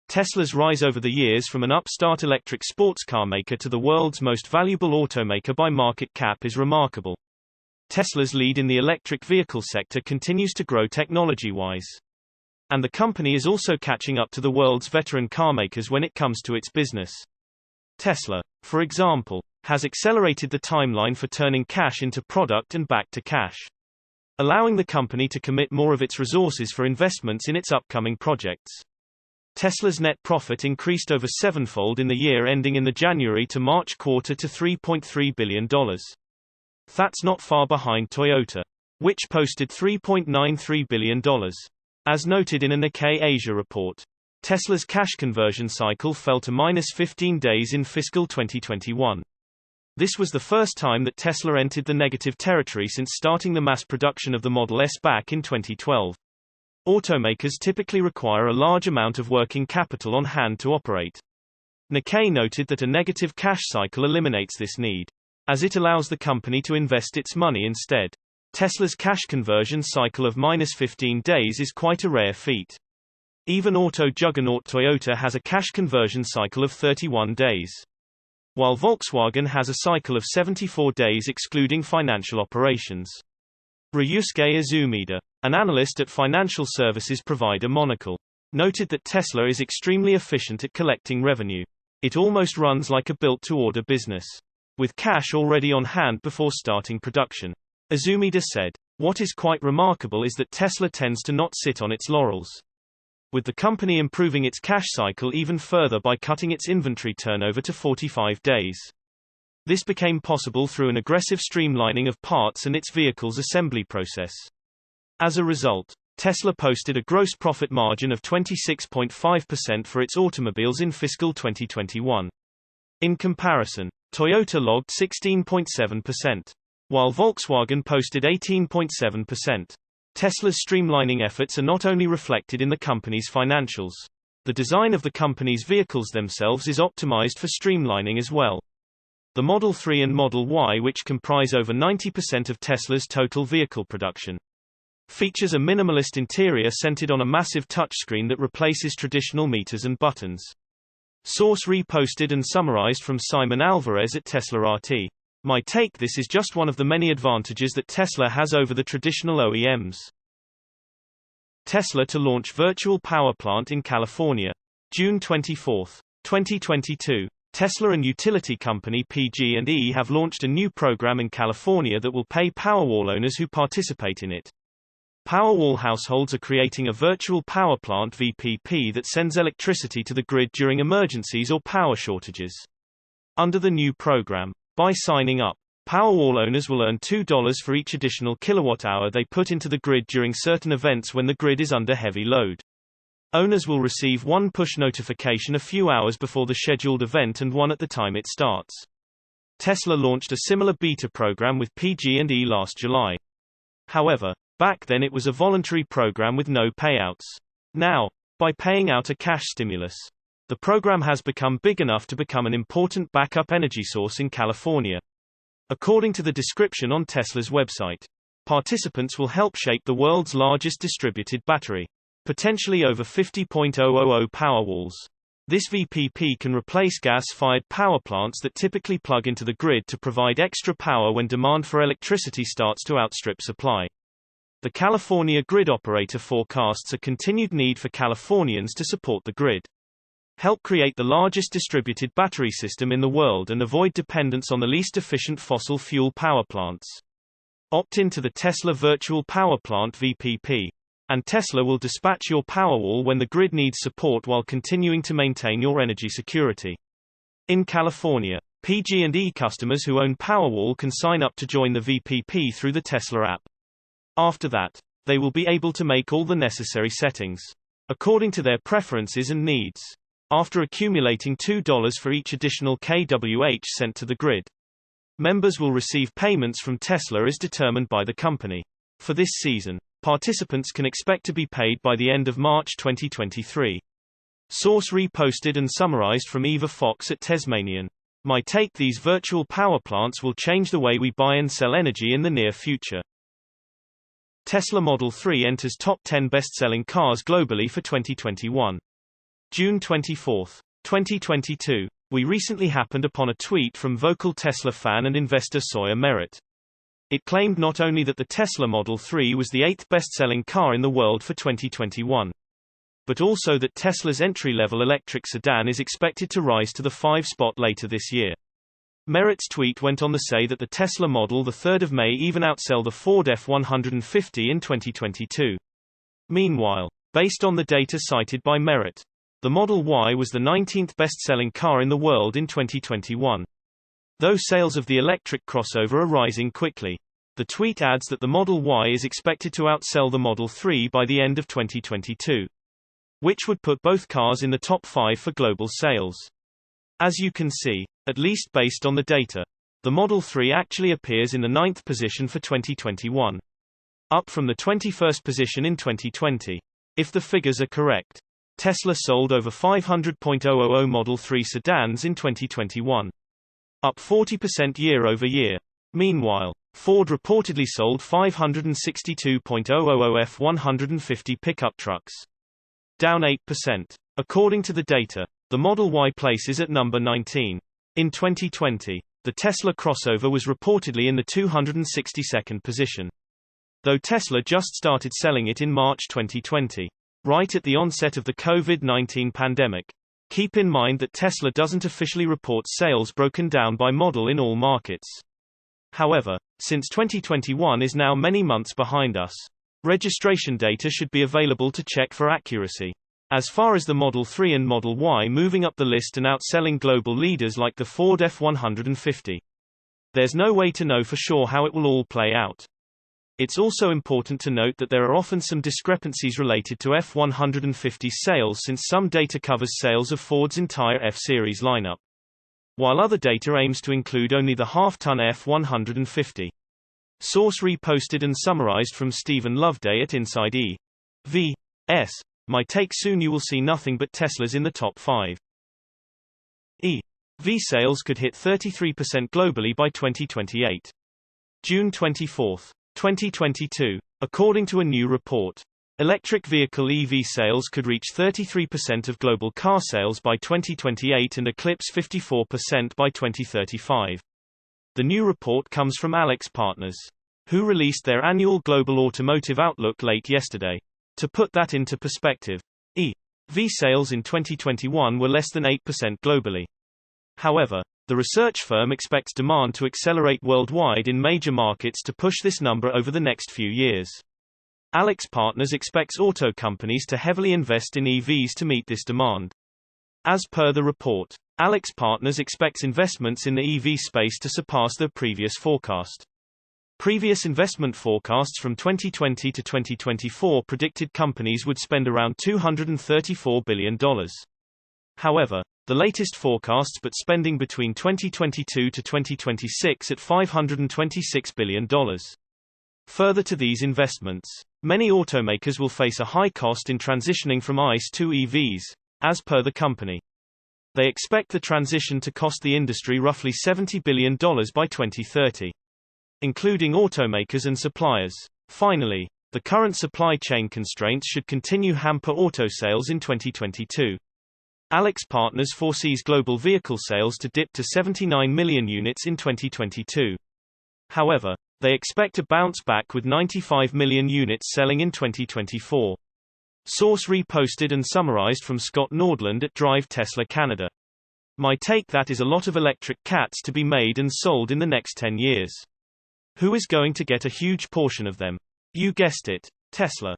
Tesla's rise over the years from an upstart electric sports car maker to the world's most valuable automaker by market cap is remarkable. Tesla's lead in the electric vehicle sector continues to grow technology-wise. And the company is also catching up to the world's veteran car makers when it comes to its business. Tesla, for example, has accelerated the timeline for turning cash into product and back to cash, allowing the company to commit more of its resources for investments in its upcoming projects. Tesla's net profit increased over sevenfold in the year ending in the January to March quarter to $3.3 billion. That's not far behind Toyota, which posted $3.93 billion. As noted in a Nikkei Asia report, Tesla's cash conversion cycle fell to -15 days in fiscal 2021. This was the first time that Tesla entered the negative territory since starting the mass production of the Model S back in 2012. Automakers typically require a large amount of working capital on hand to operate. Nikkei noted that a negative cash cycle eliminates this need, as it allows the company to invest its money instead. Tesla's cash conversion cycle of -15 days is quite a rare feat. Even auto juggernaut Toyota has a cash conversion cycle of 31 days. While Volkswagen has a cycle of 74 days excluding financial operations. Ryusuke Izumida, an analyst at financial services provider Monocle, noted that Tesla is extremely efficient at collecting revenue. It almost runs like a built-to-order business, with cash already on hand before starting production. Izumida said, "What is quite remarkable is that Tesla tends to not sit on its laurels, with the company improving its cash cycle even further by cutting its inventory turnover to 45 days. This became possible through an aggressive streamlining of parts and its vehicle's assembly process. As a result, Tesla posted a gross profit margin of 26.5% for its automobiles in fiscal 2021. In comparison, Toyota logged 16.7%, while Volkswagen posted 18.7%. Tesla's streamlining efforts are not only reflected in the company's financials. The design of the company's vehicles themselves is optimized for streamlining as well. The Model 3 and Model Y, which comprise over 90% of Tesla's total vehicle production, features a minimalist interior centered on a massive touchscreen that replaces traditional meters and buttons. Source reposted and summarized from Simon Alvarez at Tesla RT. My take: this is just one of the many advantages that Tesla has over the traditional OEMs. Tesla to launch virtual power plant in California. June 24, 2022. Tesla and utility company PG&E have launched a new program in California that will pay Powerwall owners who participate in it. Powerwall households are creating a virtual power plant (VPP) that sends electricity to the grid during emergencies or power shortages. Under the new program, by signing up, Powerwall owners will earn $2 for each additional kilowatt-hour they put into the grid during certain events when the grid is under heavy load. Owners will receive one push notification a few hours before the scheduled event and one at the time it starts. Tesla launched a similar beta program with PG&E last July. However, back then it was a voluntary program with no payouts. Now, by paying out a cash stimulus, the program has become big enough to become an important backup energy source in California. According to the description on Tesla's website, participants will help shape the world's largest distributed battery, potentially over 50,000 Powerwalls. This VPP can replace gas-fired power plants that typically plug into the grid to provide extra power when demand for electricity starts to outstrip supply. The California grid operator forecasts a continued need for Californians to support the grid, help create the largest distributed battery system in the world, and avoid dependence on the least efficient fossil fuel power plants. Opt into the Tesla Virtual Power Plant VPP, and Tesla will dispatch your Powerwall when the grid needs support while continuing to maintain your energy security. In California, PG&E customers who own Powerwall can sign up to join the VPP through the Tesla app. After that, they will be able to make all the necessary settings according to their preferences and needs. After accumulating $2 for each additional kWh sent to the grid, members will receive payments from Tesla as determined by the company. For this season, participants can expect to be paid by the end of March 2023. Source reposted and summarized from Eva Fox at Tesmanian. My take: these virtual power plants will change the way we buy and sell energy in the near future. Tesla Model 3 enters top 10 best-selling cars globally for 2021. June 24, 2022. We recently happened upon a tweet from vocal Tesla fan and investor Sawyer Merritt. It claimed not only that the Tesla Model 3 was the 8th best-selling car in the world for 2021, but also that Tesla's entry-level electric sedan is expected to rise to the 5 spot later this year. Merritt's tweet went on to say that the Tesla Model 3 may even outsell the Ford F-150 in 2022. Meanwhile, based on the data cited by Merritt, the Model Y was the 19th best-selling car in the world in 2021. Though sales of the electric crossover are rising quickly, the tweet adds that the Model Y is expected to outsell the Model 3 by the end of 2022, which would put both cars in the top 5 for global sales. As you can see, at least based on the data, the Model 3 actually appears in the 9th position for 2021, up from the 21st position in 2020. If the figures are correct, Tesla sold over 500,000 Model 3 sedans in 2021, up 40% year-over-year. Meanwhile, Ford reportedly sold 562,000 F-150 pickup trucks, down 8%. According to the data, the Model Y places at number 19. In 2020, the Tesla crossover was reportedly in the 262nd position, though Tesla just started selling it in March 2020, right at the onset of the COVID-19 pandemic. Keep in mind that Tesla doesn't officially report sales broken down by model in all markets. However, since 2021 is now many months behind us, registration data should be available to check for accuracy. As far as the Model 3 and Model Y moving up the list and outselling global leaders like the Ford F-150, there's no way to know for sure how it will all play out. It's also important to note that there are often some discrepancies related to F-150 sales, since some data covers sales of Ford's entire F-Series lineup, while other data aims to include only the half-ton F-150. Source reposted and summarized from Stephen Loveday at Inside EV. My take: soon you will see nothing but Teslas in the top 5. EV sales could hit 33% globally by 2028. June 24, 2022. According to a new report, electric vehicle EV sales could reach 33% of global car sales by 2028 and eclipse 54% by 2035. The new report comes from AlixPartners, who released their annual Global Automotive Outlook late yesterday. To put that into perspective, EV sales in 2021 were less than 8% globally. However, the research firm expects demand to accelerate worldwide in major markets to push this number over the next few years. AlixPartners expects auto companies to heavily invest in EVs to meet this demand. As per the report, AlixPartners expects investments in the EV space to surpass their previous forecast. Previous investment forecasts from 2020 to 2024 predicted companies would spend around $234 billion. However, the latest forecasts put spending between 2022 to 2026 at $526 billion. Further to these investments, many automakers will face a high cost in transitioning from ICE to EVs, as per the company. They expect the transition to cost the industry roughly $70 billion by 2030. Including automakers and suppliers. Finally, the current supply chain constraints should continue hamper auto sales in 2022. AlixPartners foresees global vehicle sales to dip to 79 million units in 2022. However, they expect a bounce back with 95 million units selling in 2024. Source reposted and summarized from Scott Nordland at Drive Tesla Canada. My take: that is a lot of electric cats to be made and sold in the next 10 years. Who is going to get a huge portion of them? You guessed it, Tesla.